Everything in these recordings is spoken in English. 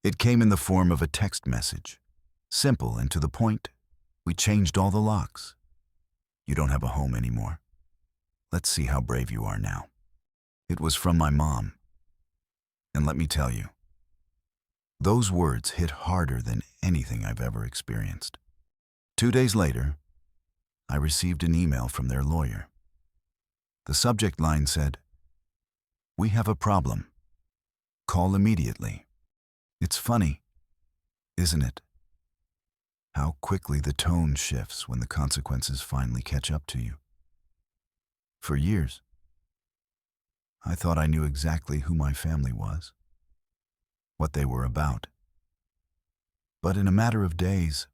It came in the form of a text message. Simple and to the point. We changed all the locks. You don't have a home anymore. Let's see how brave you are now. It was from my mom. And let me tell you, those words hit harder than anything I've ever experienced. 2 days later, I received an email from their lawyer. The subject line said, "We have a problem. Call immediately." It's funny, isn't it? How quickly the tone shifts when the consequences finally catch up to you. For years, I thought I knew exactly who my family was, what they were about. But in a matter of days,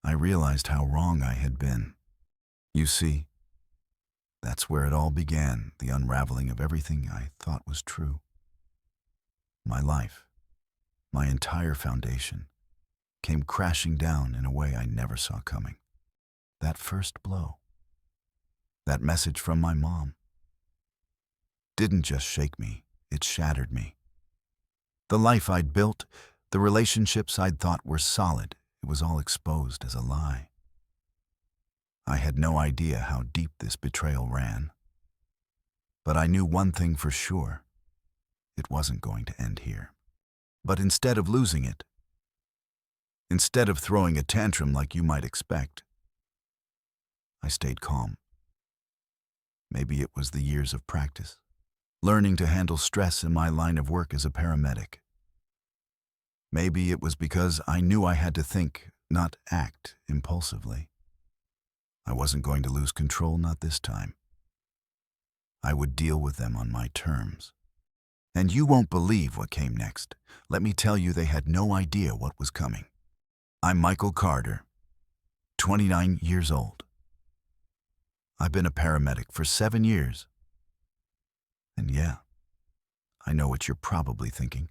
I realized how wrong I had been. You see, that's where it all began, the unraveling of everything I thought was true. My life, my entire foundation, came crashing down in a way I never saw coming. That first blow, that message from my mom, didn't just shake me, it shattered me. The life I'd built, the relationships I'd thought were solid, it was all exposed as a lie. I had no idea how deep this betrayal ran. But I knew one thing for sure. It wasn't going to end here. But instead of losing it, instead of throwing a tantrum like you might expect, I stayed calm. Maybe it was the years of practice, learning to handle stress in my line of work as a paramedic. Maybe it was because I knew I had to think, not act impulsively. I wasn't going to lose control, not this time. I would deal with them on my terms. And you won't believe what came next. Let me tell you, they had no idea what was coming. I'm Michael Carter, 29 years old. I've been a paramedic for 7 years. And yeah, I know what you're probably thinking.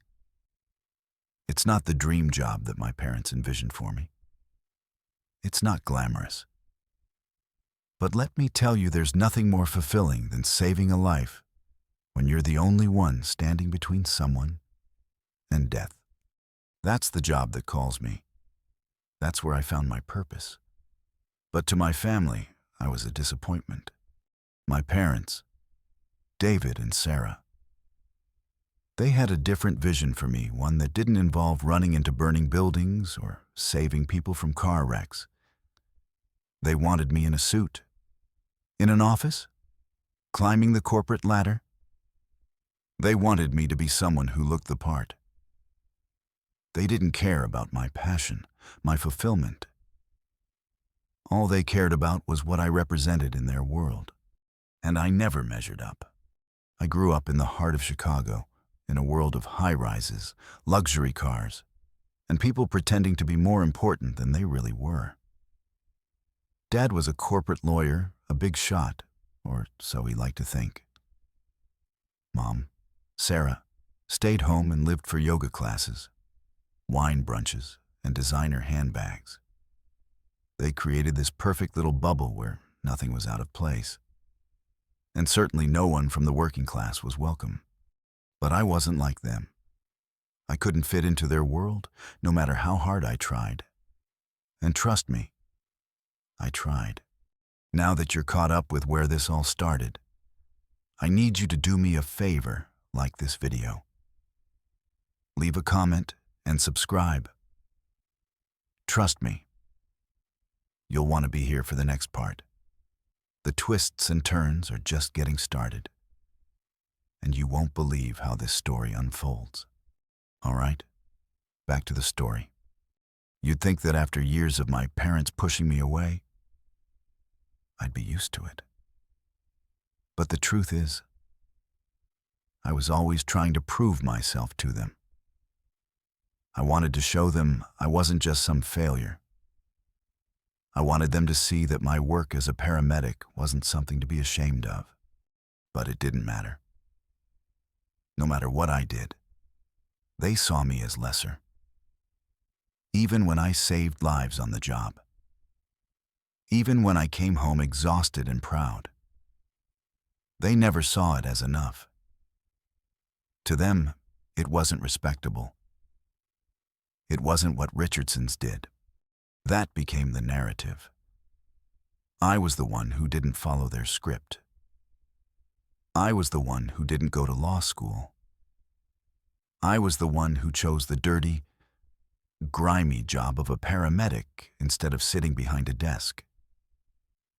It's not the dream job that my parents envisioned for me. It's not glamorous. But let me tell you, there's nothing more fulfilling than saving a life when you're the only one standing between someone and death. That's the job that calls me. That's where I found my purpose. But to my family, I was a disappointment. My parents, David and Sarah, they had a different vision for me, one that didn't involve running into burning buildings or saving people from car wrecks. They wanted me in a suit, in an office, climbing the corporate ladder. They wanted me to be someone who looked the part. They didn't care about my passion, my fulfillment. All they cared about was what I represented in their world. And I never measured up. I grew up in the heart of Chicago, in a world of high-rises, luxury cars, and people pretending to be more important than they really were. Dad was a corporate lawyer, a big shot, or so he liked to think. Mom, Sarah, stayed home and lived for yoga classes, wine brunches, and designer handbags. They created this perfect little bubble where nothing was out of place. And certainly no one from the working class was welcome. But I wasn't like them. I couldn't fit into their world, no matter how hard I tried. And trust me, I tried. Now that you're caught up with where this all started, I need you to do me a favor, like this video. Leave a comment and subscribe. Trust me, you'll want to be here for the next part. The twists and turns are just getting started. And you won't believe how this story unfolds. All right, back to the story. You'd think that after years of my parents pushing me away, I'd be used to it. But the truth is, I was always trying to prove myself to them. I wanted to show them I wasn't just some failure. I wanted them to see that my work as a paramedic wasn't something to be ashamed of. But it didn't matter. No matter what I did, they saw me as lesser. Even when I saved lives on the job. Even when I came home exhausted and proud. They never saw it as enough. To them, it wasn't respectable. It wasn't what Richardson's did. That became the narrative. I was the one who didn't follow their script. I was the one who didn't go to law school. I was the one who chose the dirty, grimy job of a paramedic instead of sitting behind a desk,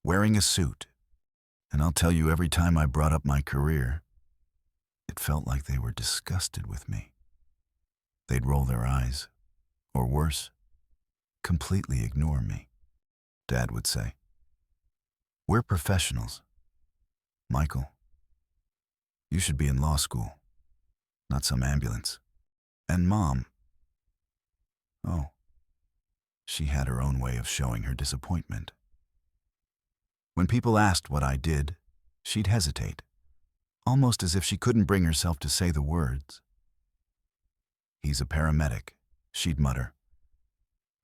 wearing a suit. And I'll tell you, every time I brought up my career, it felt like they were disgusted with me. They'd roll their eyes, or worse, completely ignore me. Dad would say, "We're professionals. Michael, you should be in law school, not some ambulance." And Mom, oh, she had her own way of showing her disappointment. When people asked what I did, she'd hesitate, almost as if she couldn't bring herself to say the words. "He's a paramedic," she'd mutter,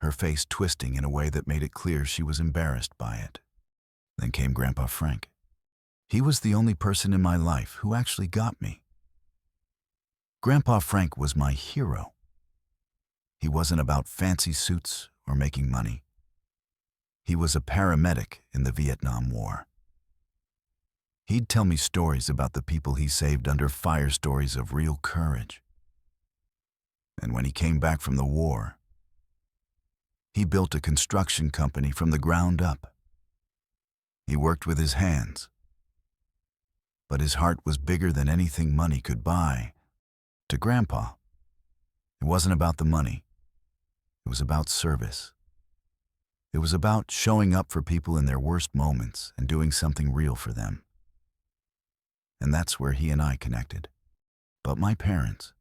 her face twisting in a way that made it clear she was embarrassed by it. Then came Grandpa Frank. He was the only person in my life who actually got me. Grandpa Frank was my hero. He wasn't about fancy suits or making money. He was a paramedic in the Vietnam War. He'd tell me stories about the people he saved under fire, stories of real courage. And when he came back from the war, he built a construction company from the ground up. He worked with his hands, but his heart was bigger than anything money could buy. To Grandpa, it wasn't about the money. It was about service. It was about showing up for people in their worst moments and doing something real for them. And that's where he and I connected. But my parents,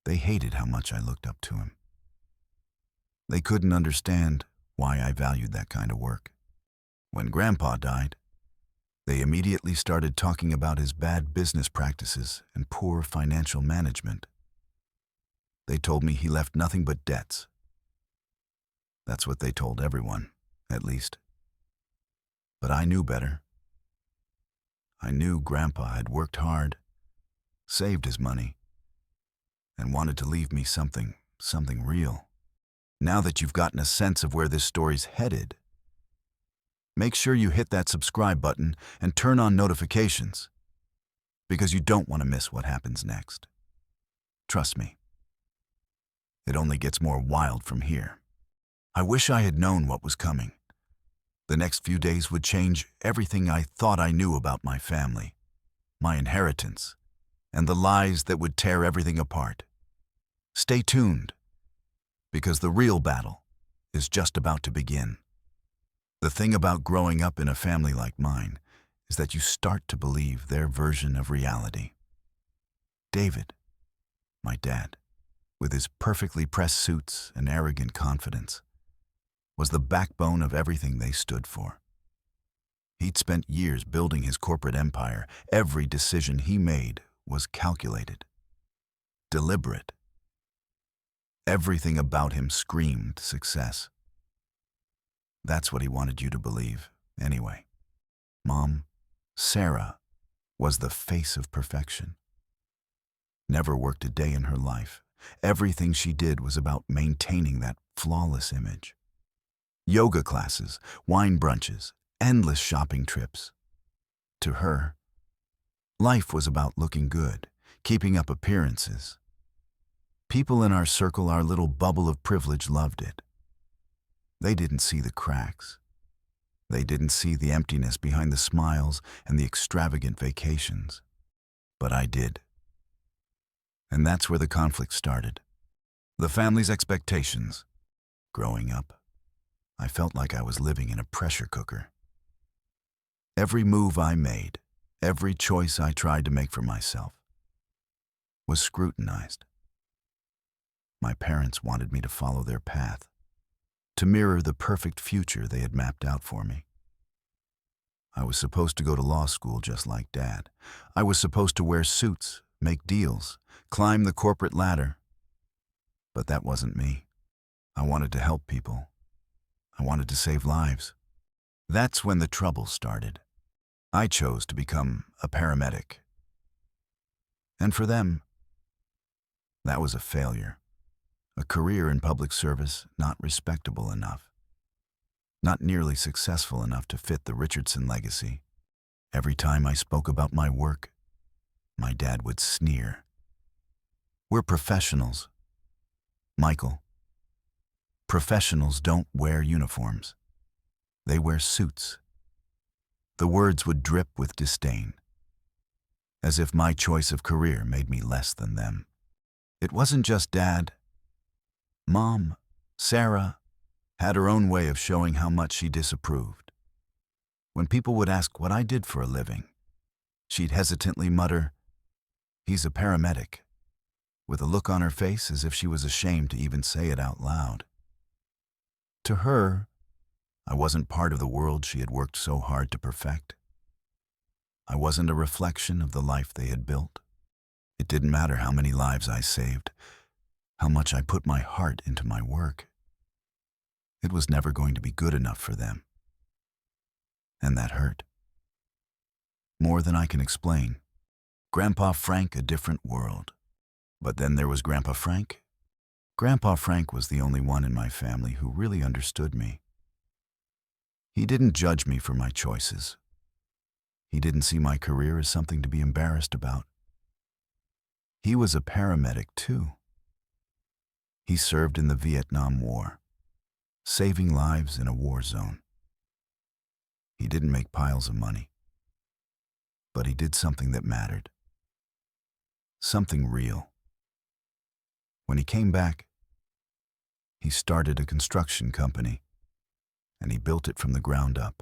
they hated how much I looked up to him. They couldn't understand why I valued that kind of work. When Grandpa died, they immediately started talking about his bad business practices and poor financial management. They told me he left nothing but debts. That's what they told everyone, at least. But I knew better. I knew Grandpa had worked hard, saved his money, and wanted to leave me something real. Now that you've gotten a sense of where this story's headed, make sure you hit that subscribe button and turn on notifications, because you don't want to miss what happens next. Trust me, it only gets more wild from here. I wish I had known what was coming. The next few days would change everything I thought I knew about my family, my inheritance, and the lies that would tear everything apart. Stay tuned, because the real battle is just about to begin. The thing about growing up in a family like mine is that you start to believe their version of reality. David, my dad, with his perfectly pressed suits and arrogant confidence, was the backbone of everything they stood for. He'd spent years building his corporate empire. Every decision he made was calculated, deliberate. Everything about him screamed success. That's what he wanted you to believe, anyway. Mom, Sarah, was the face of perfection. Never worked a day in her life. Everything she did was about maintaining that flawless image. Yoga classes, wine brunches, endless shopping trips. To her, life was about looking good, keeping up appearances. People in our circle, our little bubble of privilege, loved it. They didn't see the cracks. They didn't see the emptiness behind the smiles and the extravagant vacations. But I did. And that's where the conflict started. The family's expectations. Growing up, I felt like I was living in a pressure cooker. Every move I made, every choice I tried to make for myself, was scrutinized. My parents wanted me to follow their path, to mirror the perfect future they had mapped out for me. I was supposed to go to law school just like Dad. I was supposed to wear suits, make deals, climb the corporate ladder. But that wasn't me. I wanted to help people. I wanted to save lives. That's when the trouble started. I chose to become a paramedic. And for them, that was a failure. A career in public service not respectable enough, not nearly successful enough to fit the Richardson legacy. Every time I spoke about my work, my dad would sneer. "We're professionals, Michael. Professionals don't wear uniforms. They wear suits." The words would drip with disdain, as if my choice of career made me less than them. It wasn't just Dad. Mom, Sarah, had her own way of showing how much she disapproved. When people would ask what I did for a living, she'd hesitantly mutter, "He's a paramedic," with a look on her face as if she was ashamed to even say it out loud. To her, I wasn't part of the world she had worked so hard to perfect. I wasn't a reflection of the life they had built. It didn't matter how many lives I saved, how much I put my heart into my work. It was never going to be good enough for them. And that hurt. More than I can explain. Grandpa Frank, a different world. But then there was Grandpa Frank. Grandpa Frank was the only one in my family who really understood me. He didn't judge me for my choices. He didn't see my career as something to be embarrassed about. He was a paramedic too. He served in the Vietnam War, saving lives in a war zone. He didn't make piles of money, but he did something that mattered. Something real. When he came back, he started a construction company, and he built it from the ground up.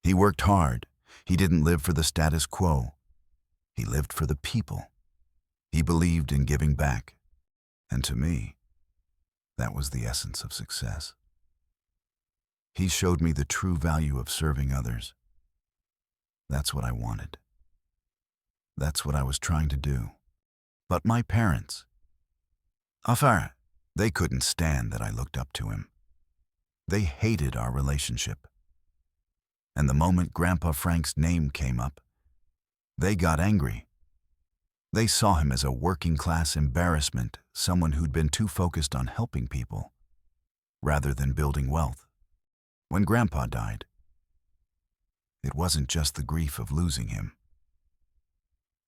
He worked hard. He didn't live for the status quo. He lived for the people. He believed in giving back. And to me, that was the essence of success. He showed me the true value of serving others. That's what I wanted. That's what I was trying to do. But my parents, enfin, they couldn't stand that I looked up to him. They hated our relationship. And the moment Grandpa Frank's name came up, they got angry. They saw him as a working-class embarrassment, someone who'd been too focused on helping people, rather than building wealth. When Grandpa died, it wasn't just the grief of losing him.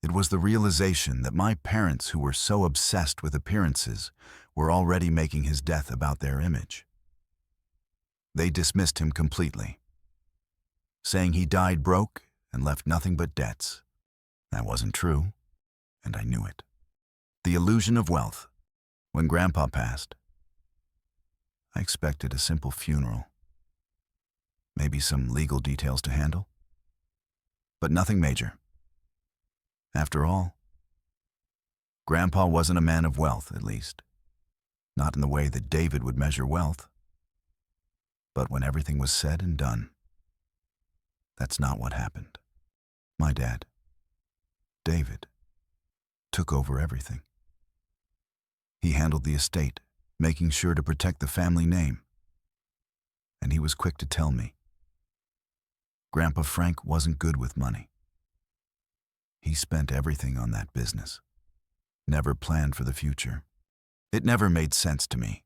It was the realization that my parents, who were so obsessed with appearances, were already making his death about their image. They dismissed him completely, saying he died broke and left nothing but debts. That wasn't true, and I knew it. The illusion of wealth. When Grandpa passed, I expected a simple funeral, maybe some legal details to handle, but nothing major. After all, Grandpa wasn't a man of wealth, at least. Not in the way that David would measure wealth. But when everything was said and done, that's not what happened. My dad, David, took over everything. He handled the estate, making sure to protect the family name. And he was quick to tell me, Grandpa Frank wasn't good with money. He spent everything on that business, never planned for the future. It never made sense to me.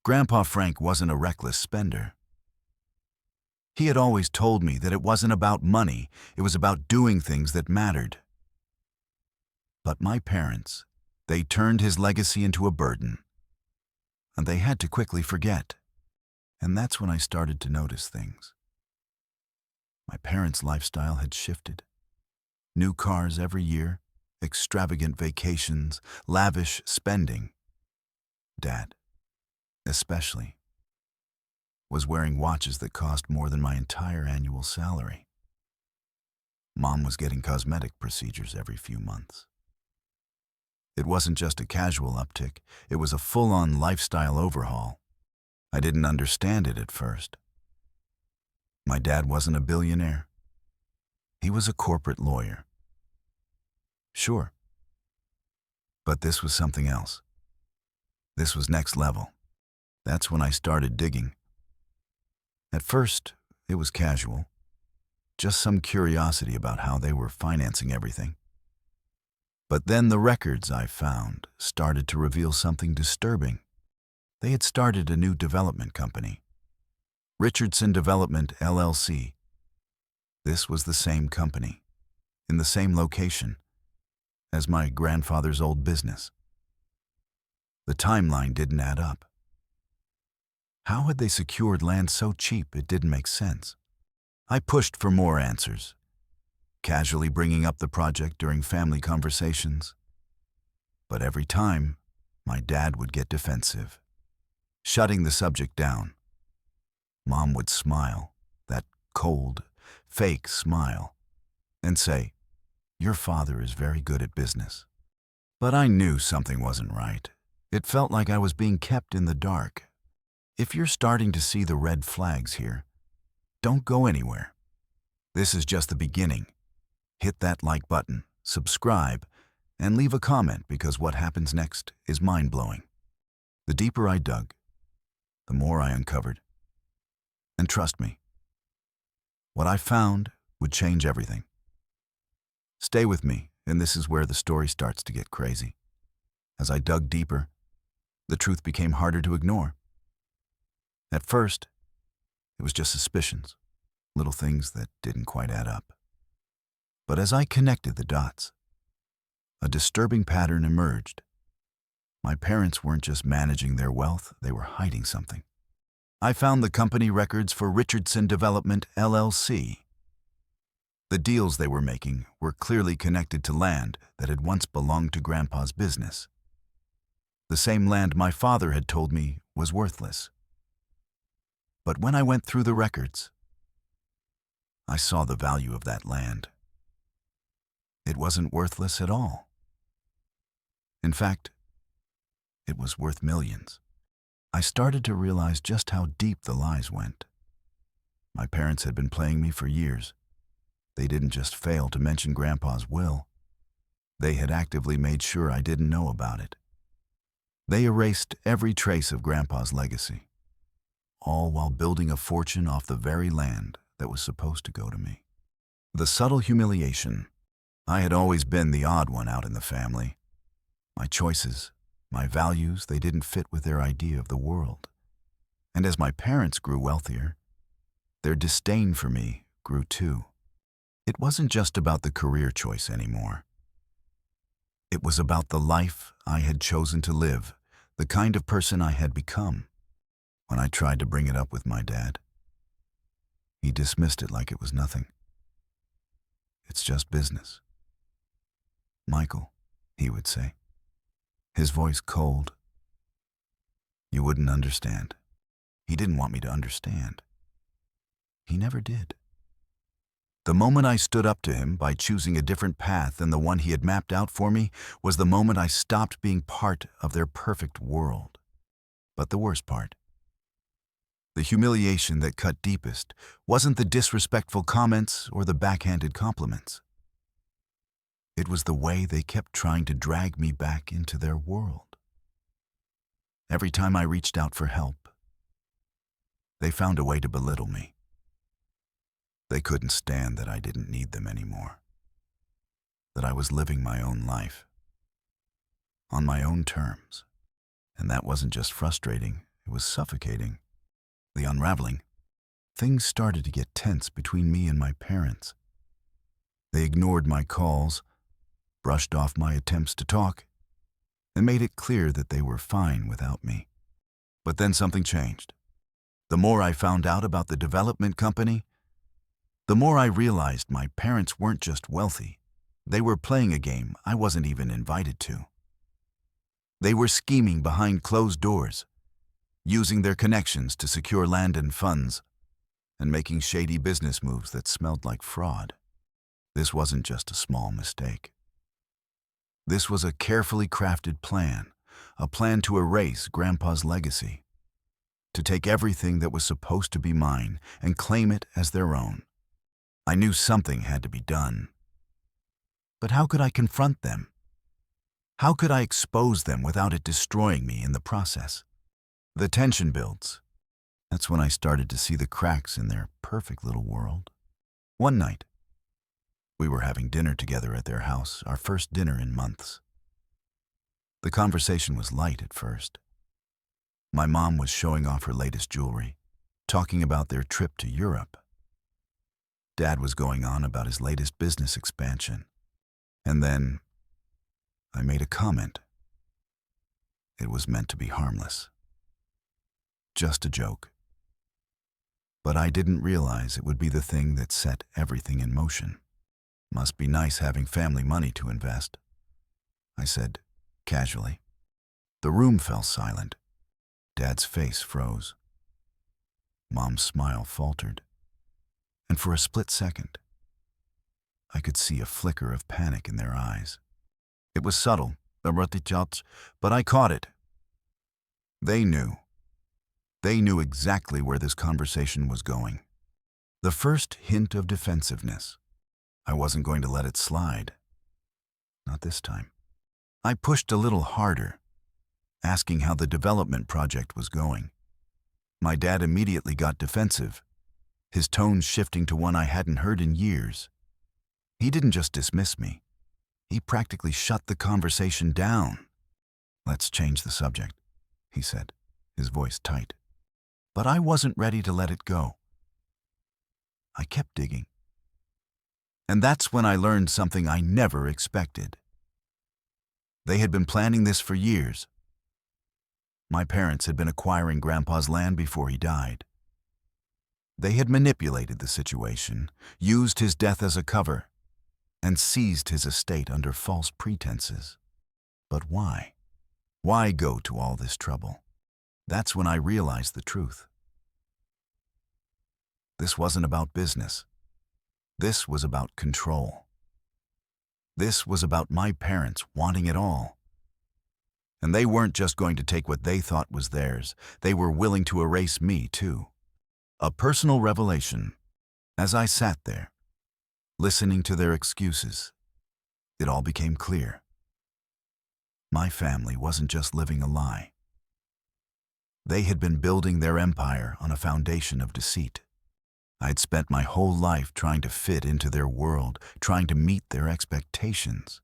Grandpa Frank wasn't a reckless spender. He had always told me that it wasn't about money, it was about doing things that mattered. But my parents, they turned his legacy into a burden, and they had to quickly forget. And that's when I started to notice things. My parents' lifestyle had shifted. New cars every year, extravagant vacations, lavish spending. Dad, especially, was wearing watches that cost more than my entire annual salary. Mom was getting cosmetic procedures every few months. It wasn't just a casual uptick, it was a full-on lifestyle overhaul. I didn't understand it at first. My dad wasn't a billionaire. He was a corporate lawyer. Sure. But this was something else. This was next level. That's when I started digging. At first, it was casual. Just some curiosity about how they were financing everything. But then the records I found started to reveal something disturbing. They had started a new development company, Richardson Development, LLC. This was the same company, in the same location, as my grandfather's old business. The timeline didn't add up. How had they secured land so cheap it didn't make sense? I pushed for more answers, casually bringing up the project during family conversations. But every time, my dad would get defensive, shutting the subject down. Mom would smile, that cold, fake smile, and say, "Your father is very good at business." But I knew something wasn't right. It felt like I was being kept in the dark. If you're starting to see the red flags here, don't go anywhere. This is just the beginning. Hit that like button, subscribe, and leave a comment because what happens next is mind-blowing. The deeper I dug, the more I uncovered. And trust me, what I found would change everything. Stay with me, and this is where the story starts to get crazy. As I dug deeper, the truth became harder to ignore. At first, it was just suspicions, little things that didn't quite add up. But as I connected the dots, a disturbing pattern emerged. My parents weren't just managing their wealth, they were hiding something. I found the company records for Richardson Development, LLC. The deals they were making were clearly connected to land that had once belonged to Grandpa's business. The same land my father had told me was worthless. But when I went through the records, I saw the value of that land. It wasn't worthless at all. In fact, it was worth millions. I started to realize just how deep the lies went. My parents had been playing me for years. They didn't just fail to mention Grandpa's will. They had actively made sure I didn't know about it. They erased every trace of Grandpa's legacy, all while building a fortune off the very land that was supposed to go to me. The subtle humiliation. I had always been the odd one out in the family. My choices, my values, they didn't fit with their idea of the world. And as my parents grew wealthier, their disdain for me grew too. It wasn't just about the career choice anymore. It was about the life I had chosen to live, the kind of person I had become. When I tried to bring it up with my dad, he dismissed it like it was nothing. "It's just business." "Michael," he would say, his voice cold. "You wouldn't understand." He didn't want me to understand. He never did. The moment I stood up to him by choosing a different path than the one he had mapped out for me was the moment I stopped being part of their perfect world. But the worst part, the humiliation that cut deepest, wasn't the disrespectful comments or the backhanded compliments. It was the way they kept trying to drag me back into their world. Every time I reached out for help, they found a way to belittle me. They couldn't stand that I didn't need them anymore, that I was living my own life, on my own terms. And that wasn't just frustrating, it was suffocating. The unraveling. Things started to get tense between me and my parents. They ignored my calls, brushed off my attempts to talk, and made it clear that they were fine without me. But then something changed. The more I found out about the development company, the more I realized my parents weren't just wealthy. They were playing a game I wasn't even invited to. They were scheming behind closed doors, using their connections to secure land and funds, and making shady business moves that smelled like fraud. This wasn't just a small mistake. This was a carefully crafted plan, a plan to erase Grandpa's legacy, to take everything that was supposed to be mine and claim it as their own. I knew something had to be done. But how could I confront them? How could I expose them without it destroying me in the process? The tension builds. That's when I started to see the cracks in their perfect little world. One night, We were having dinner together at their house, our first dinner in months. The conversation was light at first. My mom was showing off her latest jewelry, talking about their trip to Europe. Dad was going on about his latest business expansion. And then I made a comment. It was meant to be harmless. Just a joke. But I didn't realize it would be the thing that set everything in motion. Must be nice having family money to invest, I said casually. The room fell silent. Dad's face froze. Mom's smile faltered. And for a split second, I could see a flicker of panic in their eyes. It was subtle, but I caught it. They knew. They knew exactly where this conversation was going. The first hint of defensiveness. I wasn't going to let it slide. Not this time. I pushed a little harder, asking how the development project was going. My dad immediately got defensive, his tone shifting to one I hadn't heard in years. He didn't just dismiss me. He practically shut the conversation down. "Let's change the subject," he said, his voice tight. But I wasn't ready to let it go. I kept digging. And that's when I learned something I never expected. They had been planning this for years. My parents had been acquiring Grandpa's land before he died. They had manipulated the situation, used his death as a cover, and seized his estate under false pretenses. But why? Why go to all this trouble? That's when I realized the truth. This wasn't about business. This was about control. This was about my parents wanting it all. And they weren't just going to take what they thought was theirs. They were willing to erase me, too. A personal revelation. As I sat there, listening to their excuses, it all became clear. My family wasn't just living a lie. They had been building their empire on a foundation of deceit. I'd spent my whole life trying to fit into their world, trying to meet their expectations,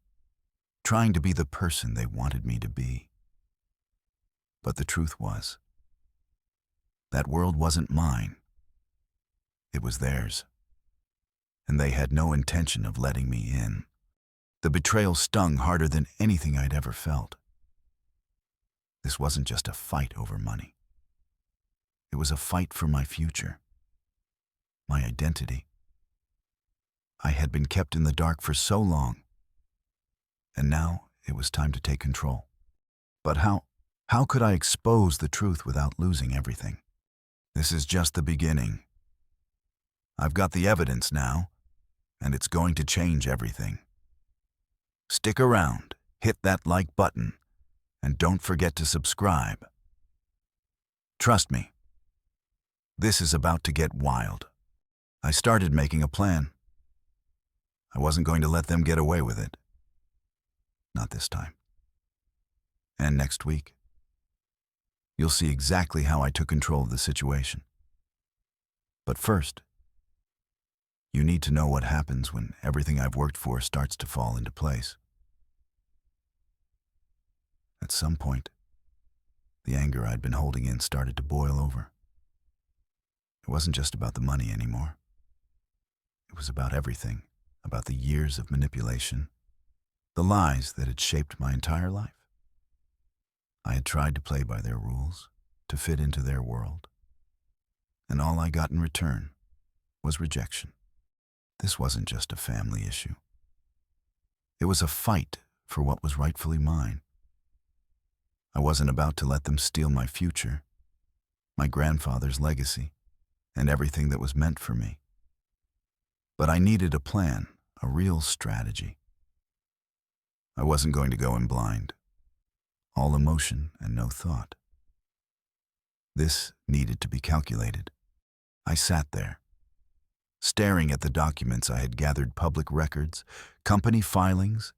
trying to be the person they wanted me to be. But the truth was, that world wasn't mine. It was theirs. And they had no intention of letting me in. The betrayal stung harder than anything I'd ever felt. This wasn't just a fight over money. It was a fight for my future, my identity. I had been kept in the dark for so long, and now it was time to take control. But how could I expose the truth without losing everything? This is just the beginning. I've got the evidence now, and it's going to change everything. Stick around, hit that like button, and don't forget to subscribe. Trust me, this is about to get wild. I started making a plan. I wasn't going to let them get away with it. Not this time. And next week, you'll see exactly how I took control of the situation. But first, you need to know what happens when everything I've worked for starts to fall into place. At some point, the anger I'd been holding in started to boil over. It wasn't just about the money anymore. It was about everything, about the years of manipulation, the lies that had shaped my entire life. I had tried to play by their rules, to fit into their world. And all I got in return was rejection. This wasn't just a family issue. It was a fight for what was rightfully mine. I wasn't about to let them steal my future, my grandfather's legacy, and everything that was meant for me. But I needed a plan, a real strategy. I wasn't going to go in blind, all emotion and no thought. This needed to be calculated. I sat there, staring at the documents I had gathered, public records, company filings,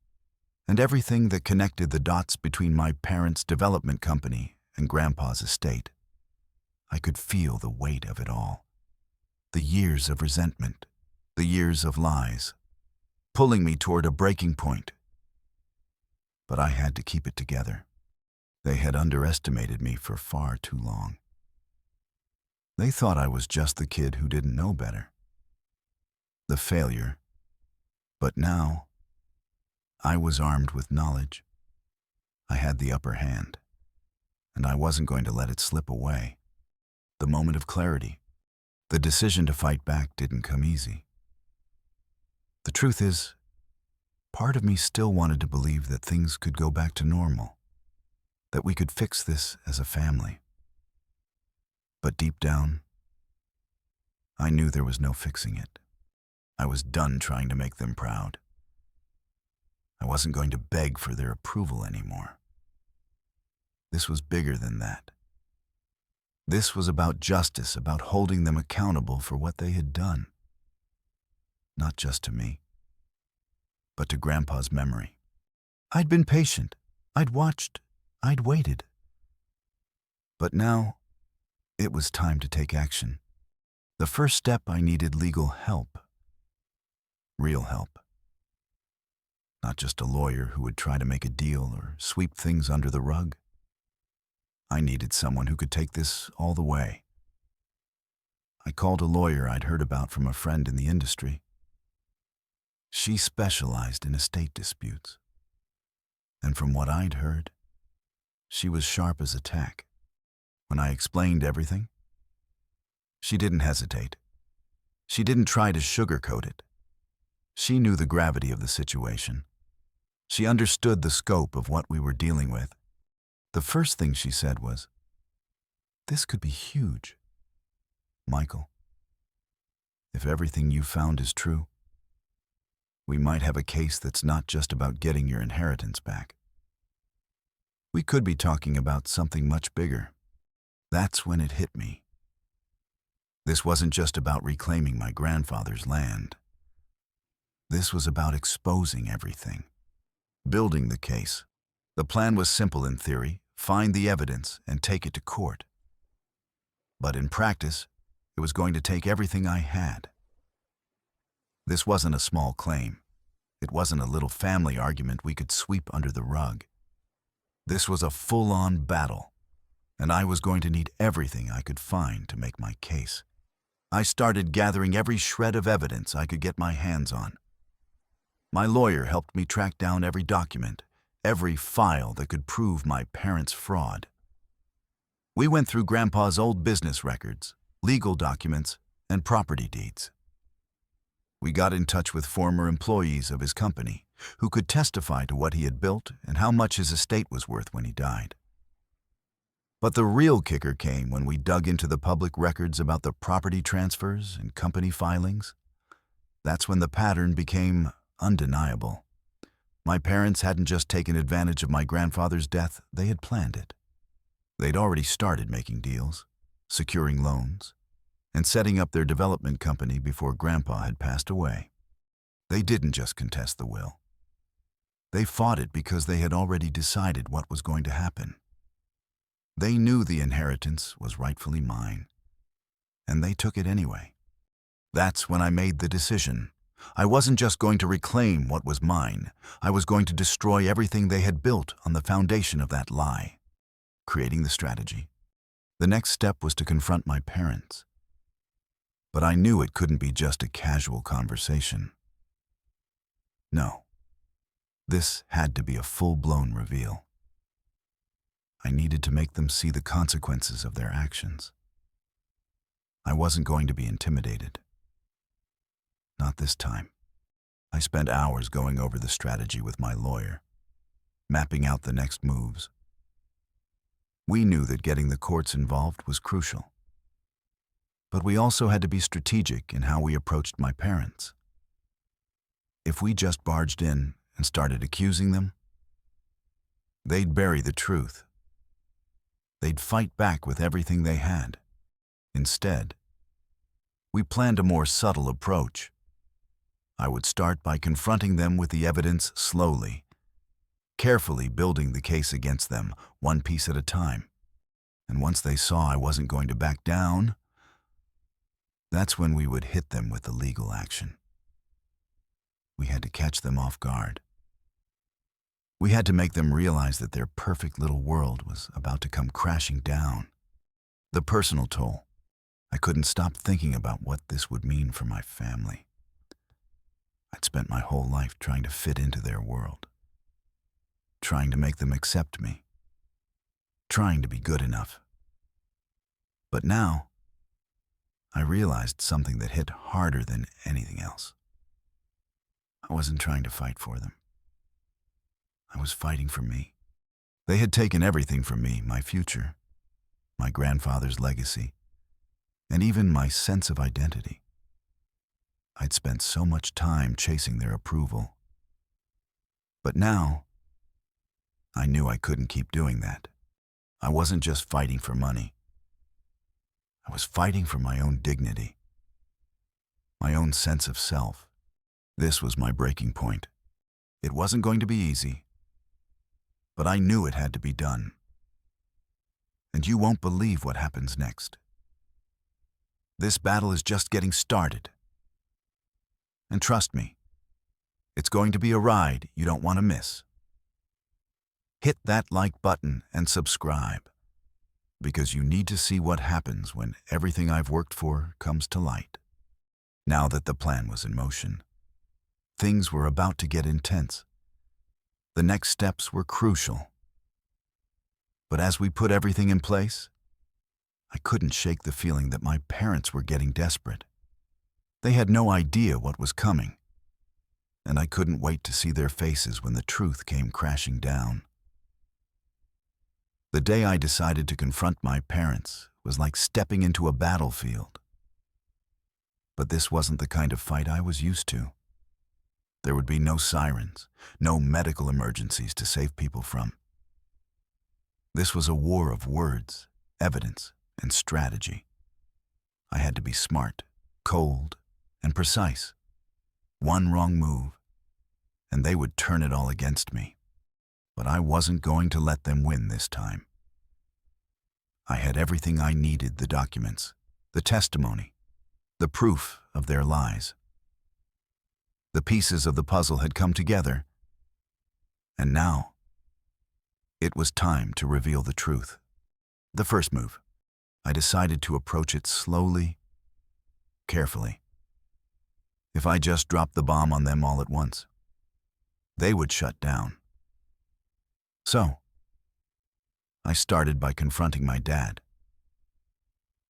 and everything that connected the dots between my parents' development company and Grandpa's estate. I could feel the weight of it all. The years of resentment, the years of lies, pulling me toward a breaking point. But I had to keep it together. They had underestimated me for far too long. They thought I was just the kid who didn't know better, the failure. But now, I was armed with knowledge. I had the upper hand, and I wasn't going to let it slip away. The moment of clarity, the decision to fight back didn't come easy. The truth is, part of me still wanted to believe that things could go back to normal, that we could fix this as a family. But deep down, I knew there was no fixing it. I was done trying to make them proud. I wasn't going to beg for their approval anymore. This was bigger than that. This was about justice, about holding them accountable for what they had done. Not just to me, but to Grandpa's memory. I'd been patient. I'd watched. I'd waited. But now, it was time to take action. The first step, I needed legal help. Real help. Not just a lawyer who would try to make a deal or sweep things under the rug. I needed someone who could take this all the way. I called a lawyer I'd heard about from a friend in the industry. She specialized in estate disputes. And from what I'd heard, she was sharp as a tack. When I explained everything, she didn't hesitate. She didn't try to sugarcoat it. She knew the gravity of the situation. She understood the scope of what we were dealing with. The first thing she said was, "This could be huge. Michael, if everything you found is true, we might have a case that's not just about getting your inheritance back. We could be talking about something much bigger." That's when it hit me. This wasn't just about reclaiming my grandfather's land. This was about exposing everything, building the case. The plan was simple in theory: find the evidence and take it to court. But in practice, it was going to take everything I had. This wasn't a small claim. It wasn't a little family argument we could sweep under the rug. This was a full-on battle, and I was going to need everything I could find to make my case. I started gathering every shred of evidence I could get my hands on. My lawyer helped me track down every document, every file that could prove my parents' fraud. We went through Grandpa's old business records, legal documents, and property deeds. We got in touch with former employees of his company who could testify to what he had built and how much his estate was worth when he died. But the real kicker came when we dug into the public records about the property transfers and company filings. That's when the pattern became undeniable. My parents hadn't just taken advantage of my grandfather's death, they had planned it. They'd already started making deals, securing loans, and setting up their development company before Grandpa had passed away. They didn't just contest the will. They fought it because they had already decided what was going to happen. They knew the inheritance was rightfully mine, and they took it anyway. That's when I made the decision. I wasn't just going to reclaim what was mine. I was going to destroy everything they had built on the foundation of that lie. Creating the strategy. The next step was to confront my parents. But I knew it couldn't be just a casual conversation. No. This had to be a full-blown reveal. I needed to make them see the consequences of their actions. I wasn't going to be intimidated. Not this time. I spent hours going over the strategy with my lawyer, mapping out the next moves. We knew that getting the courts involved was crucial. But we also had to be strategic in how we approached my parents. If we just barged in and started accusing them, they'd bury the truth. They'd fight back with everything they had. Instead, we planned a more subtle approach. I would start by confronting them with the evidence slowly, carefully building the case against them, one piece at a time. And once they saw I wasn't going to back down, that's when we would hit them with the legal action. We had to catch them off guard. We had to make them realize that their perfect little world was about to come crashing down. The personal toll. I couldn't stop thinking about what this would mean for my family. I'd spent my whole life trying to fit into their world, trying to make them accept me, trying to be good enough. But now, I realized something that hit harder than anything else. I wasn't trying to fight for them. I was fighting for me. They had taken everything from me, my future, my grandfather's legacy, and even my sense of identity. I'd spent so much time chasing their approval. But now, I knew I couldn't keep doing that. I wasn't just fighting for money. I was fighting for my own dignity, my own sense of self. This was my breaking point. It wasn't going to be easy, but I knew it had to be done. And you won't believe what happens next. This battle is just getting started. And trust me, it's going to be a ride you don't want to miss. Hit that like button and subscribe, because you need to see what happens when everything I've worked for comes to light. Now that the plan was in motion, things were about to get intense. The next steps were crucial. But as we put everything in place, I couldn't shake the feeling that my parents were getting desperate. They had no idea what was coming, and I couldn't wait to see their faces when the truth came crashing down. The day I decided to confront my parents was like stepping into a battlefield. But this wasn't the kind of fight I was used to. There would be no sirens, no medical emergencies to save people from. This was a war of words, evidence, and strategy. I had to be smart, cold, and precise. One wrong move, and they would turn it all against me. But I wasn't going to let them win this time. I had everything I needed: the documents, the testimony, the proof of their lies. The pieces of the puzzle had come together, and now it was time to reveal the truth. The first move, I decided to approach it slowly, carefully. If I just dropped the bomb on them all at once, they would shut down. So, I started by confronting my dad.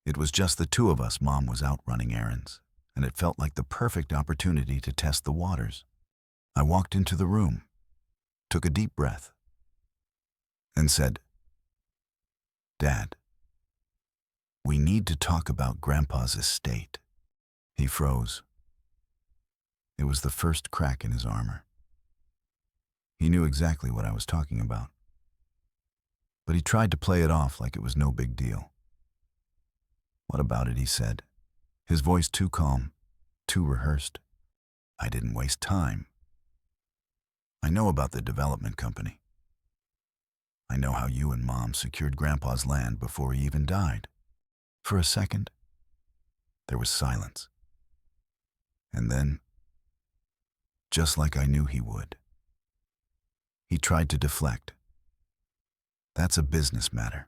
It was just the two of us. Mom was out running errands, and it felt like the perfect opportunity to test the waters. I walked into the room, took a deep breath, and said, "Dad, we need to talk about Grandpa's estate." He froze. It was the first crack in his armor. He knew exactly what I was talking about, but he tried to play it off like it was no big deal. "What about it?" he said, his voice too calm, too rehearsed. I didn't waste time. "I know about the development company. I know how you and Mom secured Grandpa's land before he even died." For a second, there was silence. And then, just like I knew he would, he tried to deflect. "That's a business matter.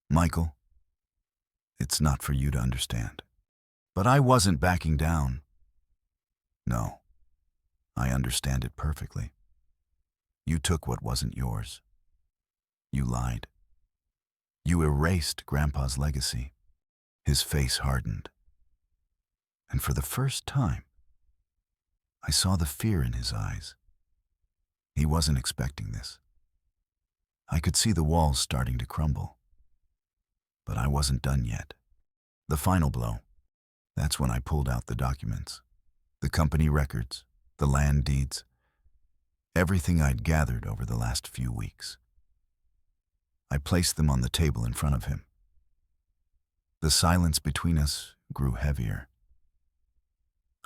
Michael, it's not for you to understand." But I wasn't backing down. "No, I understand it perfectly. You took what wasn't yours. You lied. You erased Grandpa's legacy." His face hardened. And for the first time, I saw the fear in his eyes. He wasn't expecting this. I could see the walls starting to crumble. But I wasn't done yet. The final blow. That's when I pulled out the documents, the company records, the land deeds, everything I'd gathered over the last few weeks. I placed them on the table in front of him. The silence between us grew heavier.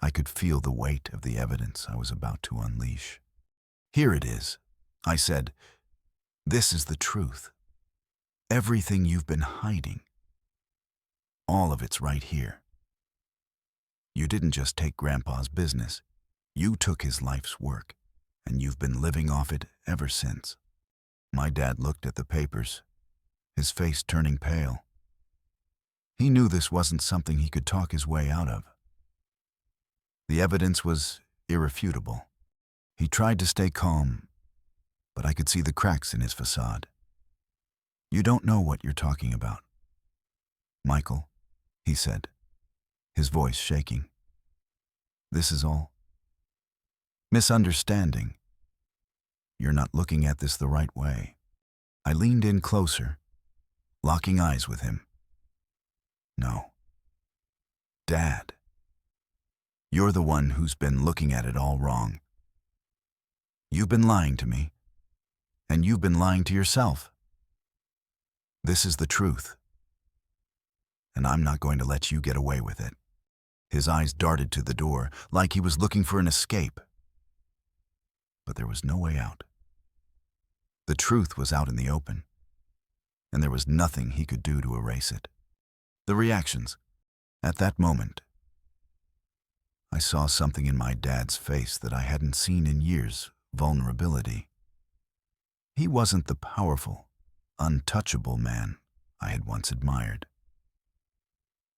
I could feel the weight of the evidence I was about to unleash. "Here it is," I said. "This is the truth. Everything you've been hiding. All of it's right here. You didn't just take Grandpa's business. You took his life's work, and you've been living off it ever since." My dad looked at the papers, his face turning pale. He knew this wasn't something he could talk his way out of. The evidence was irrefutable. He tried to stay calm, but I could see the cracks in his facade. "You don't know what you're talking about, Michael," he said, his voice shaking. "This is all misunderstanding. You're not looking at this the right way." I leaned in closer, locking eyes with him. "No, Dad, you're the one who's been looking at it all wrong. You've been lying to me, and you've been lying to yourself. This is the truth, and I'm not going to let you get away with it." His eyes darted to the door, like he was looking for an escape. But there was no way out. The truth was out in the open, and there was nothing he could do to erase it. The reactions, at that moment, I saw something in my dad's face that I hadn't seen in years: vulnerability. He wasn't the powerful, untouchable man I had once admired.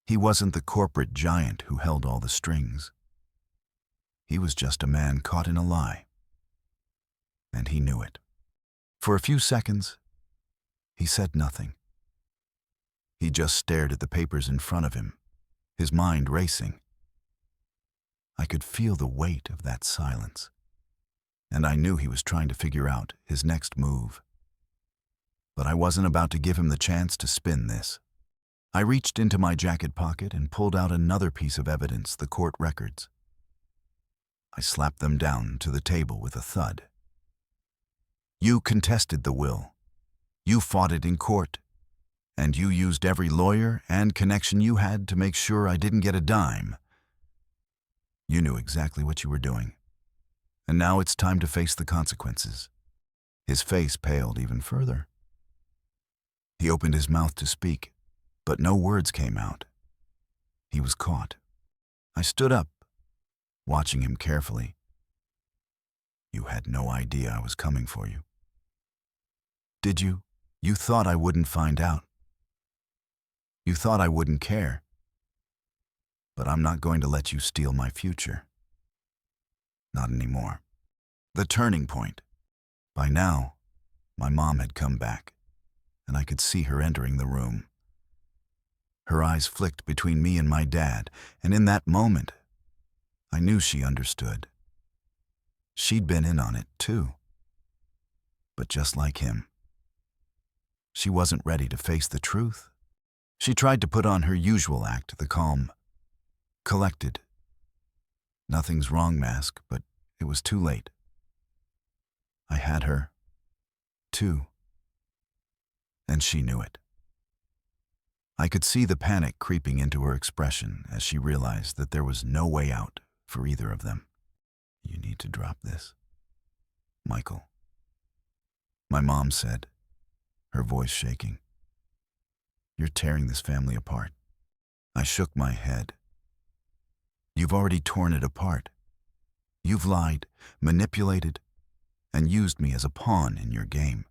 He wasn't the corporate giant who held all the strings. He was just a man caught in a lie, and he knew it. For a few seconds, he said nothing. He just stared at the papers in front of him, his mind racing. I could feel the weight of that silence, and I knew he was trying to figure out his next move. But I wasn't about to give him the chance to spin this. I reached into my jacket pocket and pulled out another piece of evidence: the court records. I slapped them down to the table with a thud. "You contested the will. You fought it in court. And you used every lawyer and connection you had to make sure I didn't get a dime. You knew exactly what you were doing. And now it's time to face the consequences." His face paled even further. He opened his mouth to speak, but no words came out. He was caught. I stood up, watching him carefully. "You had no idea I was coming for you, did you? You thought I wouldn't find out. You thought I wouldn't care. But I'm not going to let you steal my future. Not anymore." The turning point. By now, my mom had come back, and I could see her entering the room. Her eyes flicked between me and my dad, and in that moment, I knew she understood. She'd been in on it, too. But just like him, she wasn't ready to face the truth. She tried to put on her usual act, the calm, collected, "Nothing's wrong" mask, but it was too late. I had her, too, and she knew it. I could see the panic creeping into her expression as she realized that there was no way out for either of them. "You need to drop this, Michael," my mom said, her voice shaking. "You're tearing this family apart." I shook my head. "You've already torn it apart. You've lied, manipulated, and used me as a pawn in your game.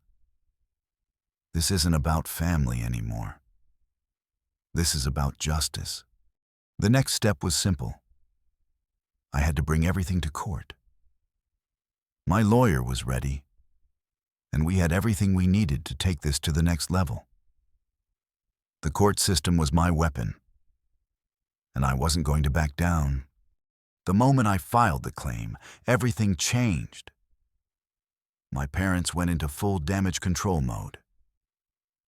This isn't about family anymore. This is about justice." The next step was simple. I had to bring everything to court. My lawyer was ready, and we had everything we needed to take this to the next level. The court system was my weapon, and I wasn't going to back down. The moment I filed the claim, everything changed. My parents went into full damage control mode.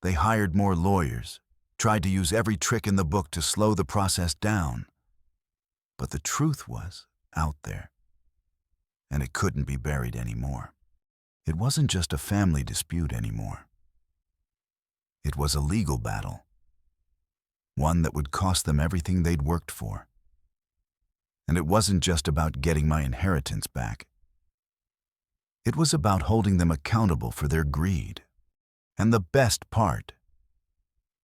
They hired more lawyers, tried to use every trick in the book to slow the process down. But the truth was out there, and it couldn't be buried anymore. It wasn't just a family dispute anymore. It was a legal battle, one that would cost them everything they'd worked for. And it wasn't just about getting my inheritance back. It was about holding them accountable for their greed. And the best part,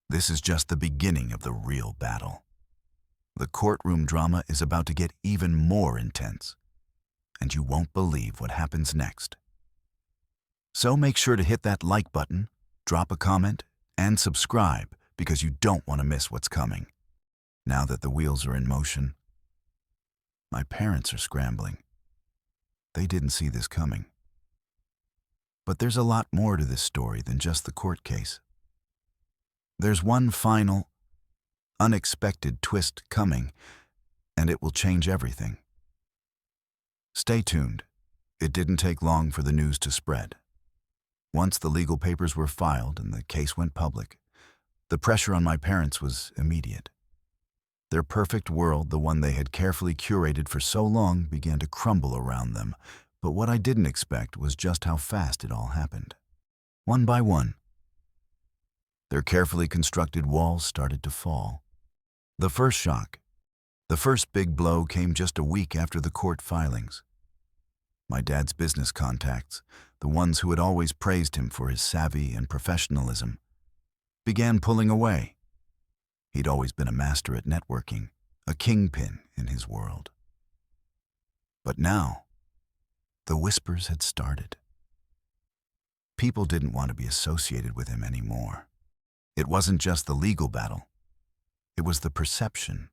this is just the beginning of the real battle. The courtroom drama is about to get even more intense. and you won't believe what happens next. So make sure to hit that like button, drop a comment, and subscribe because you don't want to miss what's coming. Now that the wheels are in motion, my parents are scrambling. They didn't see this coming. But there's a lot more to this story than just the court case. There's one final, unexpected twist coming, and it will change everything. Stay tuned. It didn't take long for the news to spread. Once the legal papers were filed and the case went public, the pressure on my parents was immediate. Their perfect world, the one they had carefully curated for so long, began to crumble around them. But what I didn't expect was just how fast it all happened. One by one, their carefully constructed walls started to fall. The first shock, the first big blow came just a week after the court filings. My dad's business contacts, the ones who had always praised him for his savvy and professionalism, began pulling away. He'd always been a master at networking, a kingpin in his world. But now, the whispers had started. People didn't want to be associated with him anymore. It wasn't just the legal battle. It was the perception.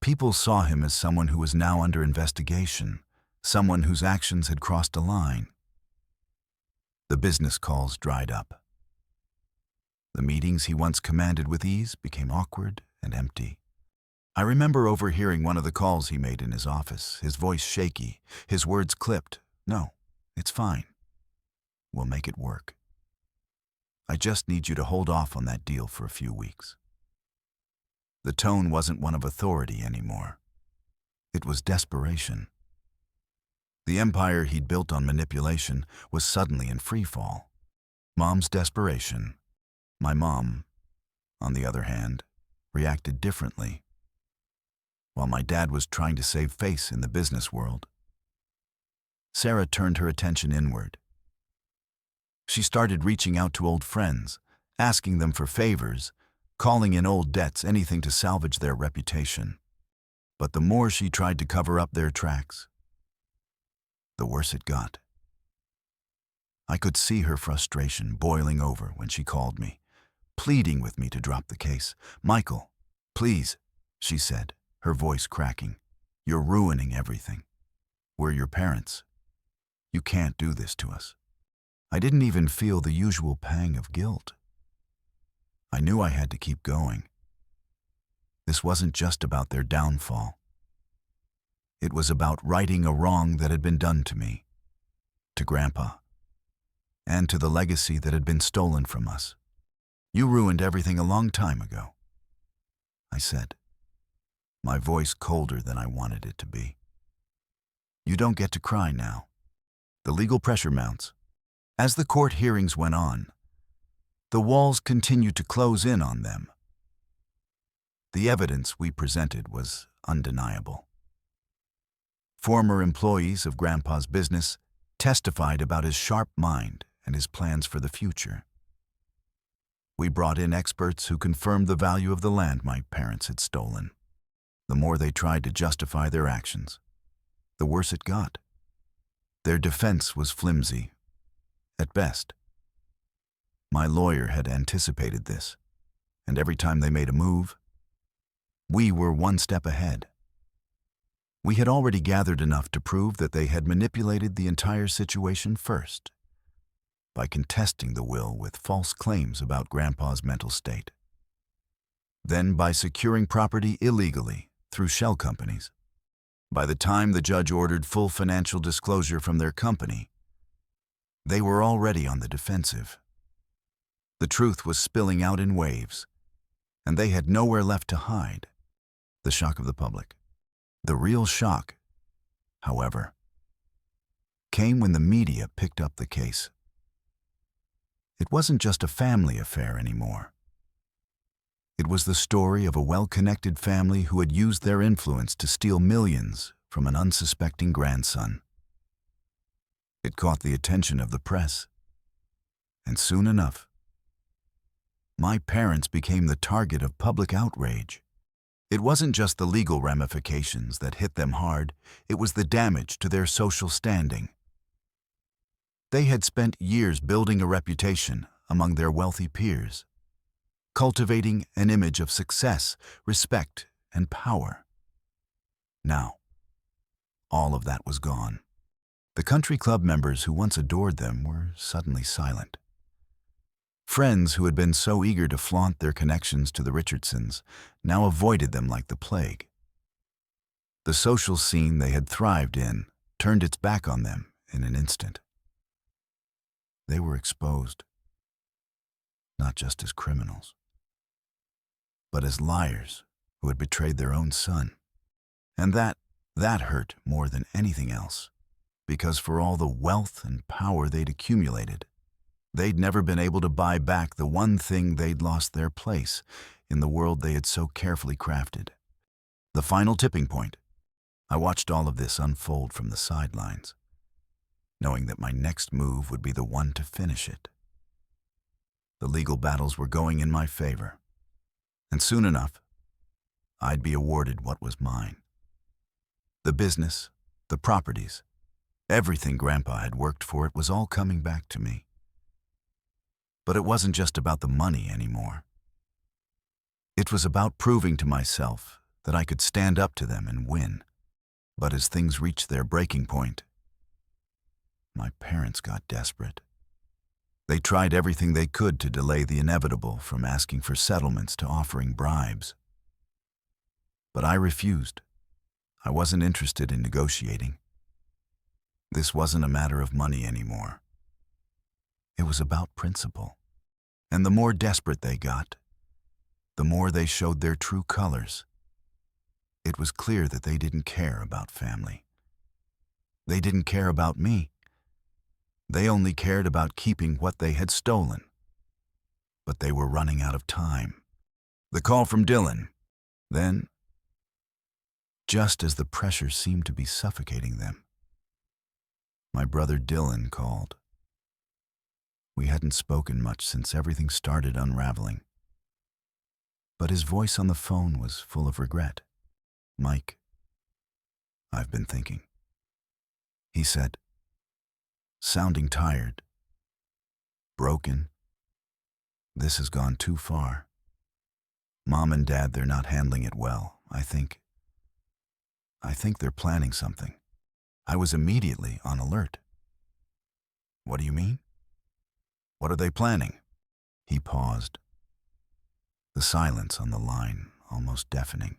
People saw him as someone who was now under investigation, someone whose actions had crossed a line. The business calls dried up. The meetings he once commanded with ease became awkward and empty. I remember overhearing one of the calls he made in his office, his voice shaky, his words clipped. "No, it's fine. We'll make it work. I just need you to hold off on that deal for a few weeks." The tone wasn't one of authority anymore. It was desperation. The empire he'd built on manipulation was suddenly in free fall. Mom's desperation. My mom, on the other hand, reacted differently. While my dad was trying to save face in the business world, Sarah turned her attention inward. She started reaching out to old friends, asking them for favors, calling in old debts, anything to salvage their reputation. But the more she tried to cover up their tracks, the worse it got. I could see her frustration boiling over when she called me, pleading with me to drop the case. "Michael, please," she said, her voice cracking. "You're ruining everything. We're your parents. You can't do this to us." I didn't even feel the usual pang of guilt. I knew I had to keep going. This wasn't just about their downfall. It was about righting a wrong that had been done to me, to Grandpa, and to the legacy that had been stolen from us. "You ruined everything a long time ago," I said, my voice colder than I wanted it to be. "You don't get to cry now." The legal pressure mounts. As the court hearings went on, the walls continued to close in on them. The evidence we presented was undeniable. Former employees of Grandpa's business testified about his sharp mind and his plans for the future. We brought in experts who confirmed the value of the land my parents had stolen. The more they tried to justify their actions, the worse it got. Their defense was flimsy, at best. My lawyer had anticipated this, and every time they made a move, we were one step ahead. We had already gathered enough to prove that they had manipulated the entire situation first, by contesting the will with false claims about Grandpa's mental state. Then by securing property illegally through shell companies. By the time the judge ordered full financial disclosure from their company, they were already on the defensive. The truth was spilling out in waves, and they had nowhere left to hide. The shock of the public. The real shock, however, came when the media picked up the case. It wasn't just a family affair anymore. It was the story of a well-connected family who had used their influence to steal millions from an unsuspecting grandson. It caught the attention of the press, and soon enough, my parents became the target of public outrage. It wasn't just the legal ramifications that hit them hard, it was the damage to their social standing. They had spent years building a reputation among their wealthy peers, cultivating an image of success, respect, and power. Now, all of that was gone. The country club members who once adored them were suddenly silent. Friends who had been so eager to flaunt their connections to the Richardsons now avoided them like the plague. The social scene they had thrived in turned its back on them in an instant. They were exposed, not just as criminals, but as liars who had betrayed their own son. And that hurt more than anything else, because for all the wealth and power they'd accumulated, they'd never been able to buy back the one thing they'd lost: their place in the world they had so carefully crafted. The final tipping point. I watched all of this unfold from the sidelines, knowing that my next move would be the one to finish it. The legal battles were going in my favor, and soon enough, I'd be awarded what was mine. The business, the properties, everything Grandpa had worked for, it was all coming back to me. But it wasn't just about the money anymore. It was about proving to myself that I could stand up to them and win. But as things reached their breaking point, my parents got desperate. They tried everything they could to delay the inevitable, from asking for settlements to offering bribes. But I refused. I wasn't interested in negotiating. This wasn't a matter of money anymore. It was about principle. And the more desperate they got, the more they showed their true colors. It was clear that they didn't care about family. They didn't care about me. They only cared about keeping what they had stolen. But they were running out of time. The call from Dylan. Then, just as the pressure seemed to be suffocating them, my brother Dylan called. We hadn't spoken much since everything started unraveling. But his voice on the phone was full of regret. "Mike, I've been thinking," he said, sounding tired, broken. "This has gone too far. Mom and Dad, they're not handling it well. I think they're planning something." I was immediately on alert. "What do you mean? What are they planning?" He paused, the silence on the line almost deafening.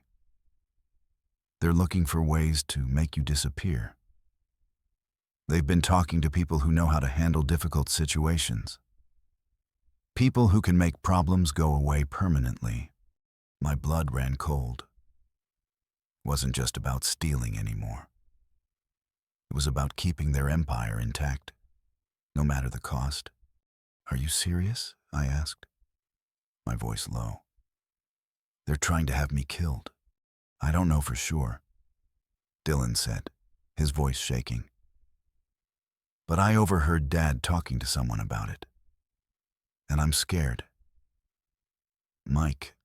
"They're looking for ways to make you disappear. They've been talking to people who know how to handle difficult situations. People who can make problems go away permanently." My blood ran cold. It wasn't just about stealing anymore. It was about keeping their empire intact, no matter the cost. "Are you serious?" I asked, my voice low. "They're trying to have me killed. I don't know for sure," Dylan said, his voice shaking. "But I overheard Dad talking to someone about it, and I'm scared. Mike,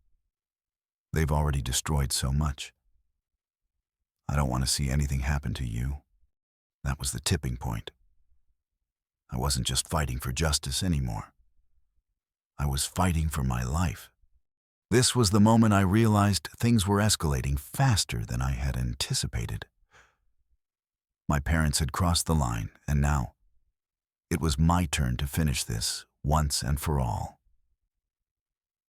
they've already destroyed so much. I don't want to see anything happen to you." That was the tipping point. I wasn't just fighting for justice anymore. I was fighting for my life. This was the moment I realized things were escalating faster than I had anticipated. My parents had crossed the line, and now it was my turn to finish this once and for all.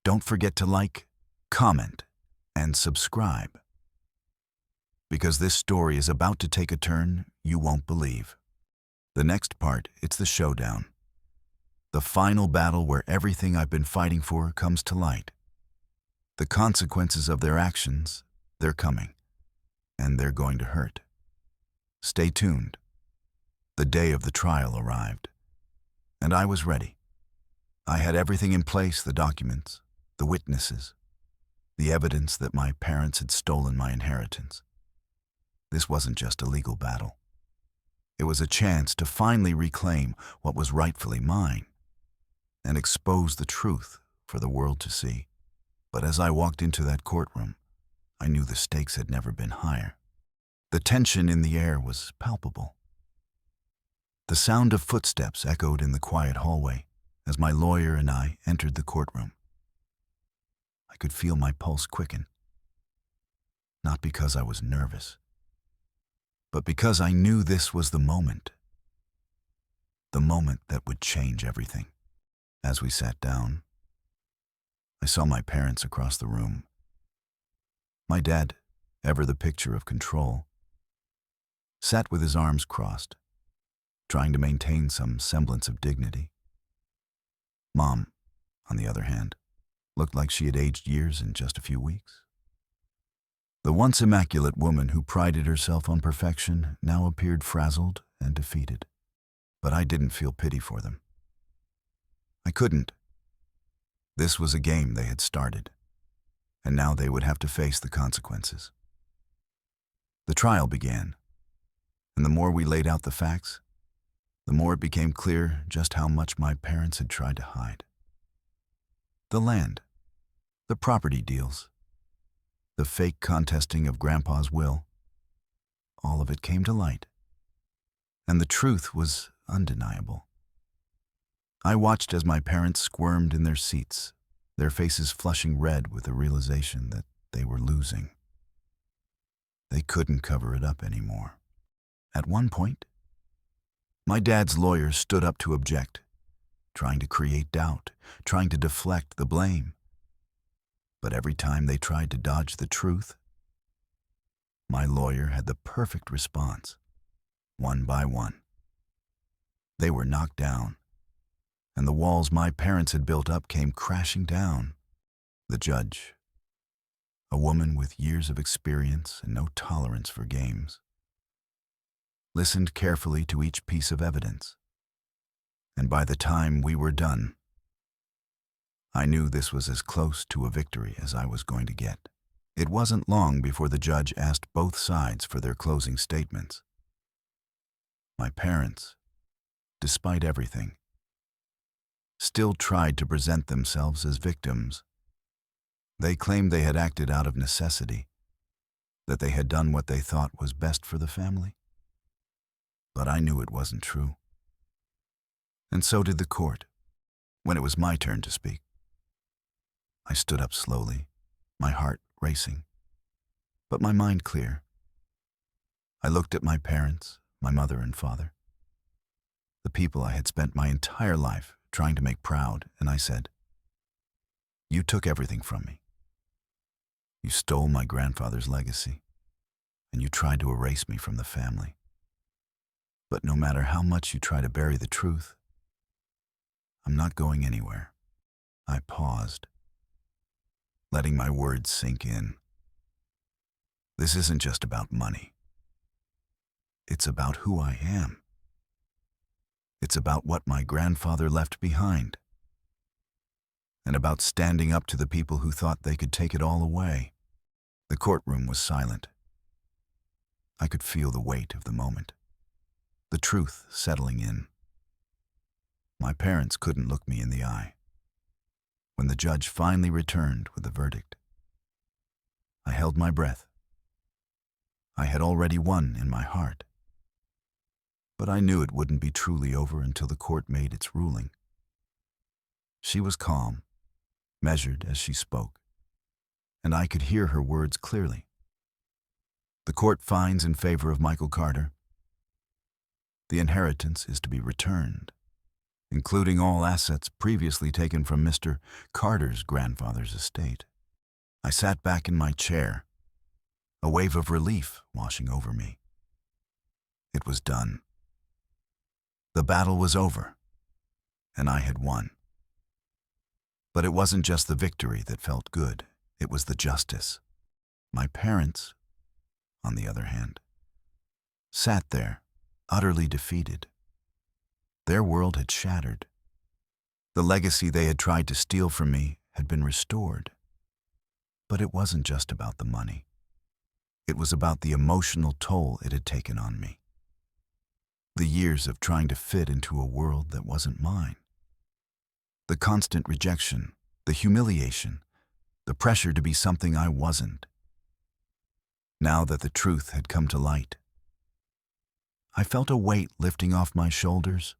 Don't forget to like, comment, and subscribe, because this story is about to take a turn you won't believe. The next part, it's the showdown. The final battle where everything I've been fighting for comes to light. The consequences of their actions, they're coming, and they're going to hurt. Stay tuned. The day of the trial arrived, and I was ready. I had everything in place: the documents, the witnesses, the evidence that my parents had stolen my inheritance. This wasn't just a legal battle. It was a chance to finally reclaim what was rightfully mine and expose the truth for the world to see. But as I walked into that courtroom, I knew the stakes had never been higher. The tension in the air was palpable. The sound of footsteps echoed in the quiet hallway as my lawyer and I entered the courtroom. I could feel my pulse quicken, not because I was nervous, but because I knew this was the moment that would change everything. As we sat down, I saw my parents across the room. My dad, ever the picture of control, sat with his arms crossed, trying to maintain some semblance of dignity. Mom, on the other hand, looked like she had aged years in just a few weeks. The once immaculate woman who prided herself on perfection now appeared frazzled and defeated. But I didn't feel pity for them. I couldn't. This was a game they had started, and now they would have to face the consequences. The trial began, and the more we laid out the facts, the more it became clear just how much my parents had tried to hide. The land, the property deals, the fake contesting of Grandpa's will, all of it came to light, and the truth was undeniable. I watched as my parents squirmed in their seats, their faces flushing red with the realization that they were losing. They couldn't cover it up anymore. At one point, my dad's lawyer stood up to object, trying to create doubt, trying to deflect the blame. But every time they tried to dodge the truth, my lawyer had the perfect response, one by one. They were knocked down, and the walls my parents had built up came crashing down. The judge, a woman with years of experience and no tolerance for games, listened carefully to each piece of evidence. And by the time we were done, I knew this was as close to a victory as I was going to get. It wasn't long before the judge asked both sides for their closing statements. My parents, despite everything, still tried to present themselves as victims. They claimed they had acted out of necessity, that they had done what they thought was best for the family. But I knew it wasn't true. And so did the court, when it was my turn to speak. I stood up slowly, my heart racing, but my mind clear. I looked at my parents, my mother and father, the people I had spent my entire life trying to make proud, and I said, "You took everything from me. You stole my grandfather's legacy, and you tried to erase me from the family. But no matter how much you try to bury the truth, I'm not going anywhere." I paused, letting my words sink in. This isn't just about money. It's about who I am. It's about what my grandfather left behind, and about standing up to the people who thought they could take it all away. The courtroom was silent. I could feel the weight of the moment, the truth settling in. My parents couldn't look me in the eye. When the judge finally returned with the verdict, I held my breath. I had already won in my heart, but I knew it wouldn't be truly over until the court made its ruling. She was calm, measured as she spoke, and I could hear her words clearly. The court finds in favor of Michael Carter. The inheritance is to be returned, including all assets previously taken from Mr. Carter's grandfather's estate. I sat back in my chair, a wave of relief washing over me. It was done. The battle was over, and I had won. But it wasn't just the victory that felt good, it was the justice. My parents, on the other hand, sat there, utterly defeated. Their world had shattered. The legacy they had tried to steal from me had been restored. But it wasn't just about the money. It was about the emotional toll it had taken on me. The years of trying to fit into a world that wasn't mine. The constant rejection, the humiliation, the pressure to be something I wasn't. now that the truth had come to light. I felt a weight lifting off my shoulders,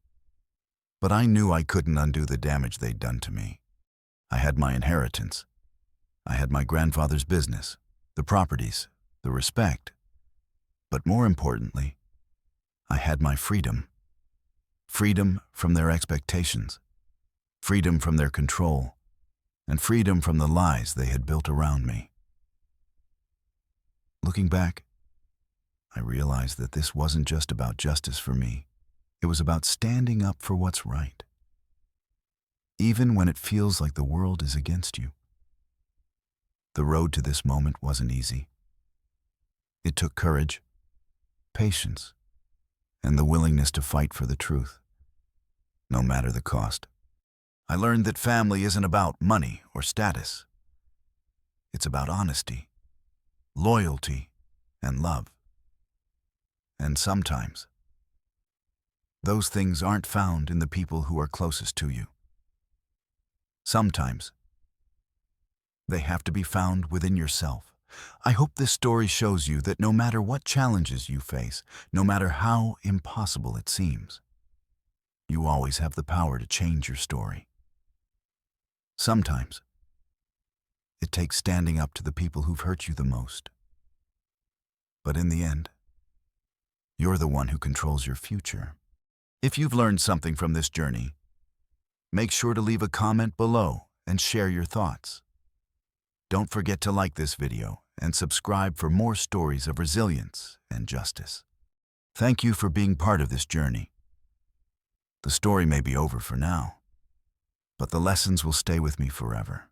but I knew I couldn't undo the damage they'd done to me. I had my inheritance. I had my grandfather's business, the properties, the respect. But more importantly, I had my freedom. Freedom from their expectations, freedom from their control, and freedom from the lies they had built around me. Looking back, I realized that this wasn't just about justice for me. It was about standing up for what's right, even when it feels like the world is against you. The road to this moment wasn't easy. It took courage, patience, and the willingness to fight for the truth, no matter the cost. I learned that family isn't about money or status. It's about honesty, loyalty, and love. And sometimes, those things aren't found in the people who are closest to you. Sometimes, they have to be found within yourself. I hope this story shows you that no matter what challenges you face, no matter how impossible it seems, you always have the power to change your story. Sometimes, it takes standing up to the people who've hurt you the most. But in the end, you're the one who controls your future. If you've learned something from this journey, make sure to leave a comment below and share your thoughts. Don't forget to like this video and subscribe for more stories of resilience and justice. Thank you for being part of this journey. The story may be over for now, but the lessons will stay with me forever.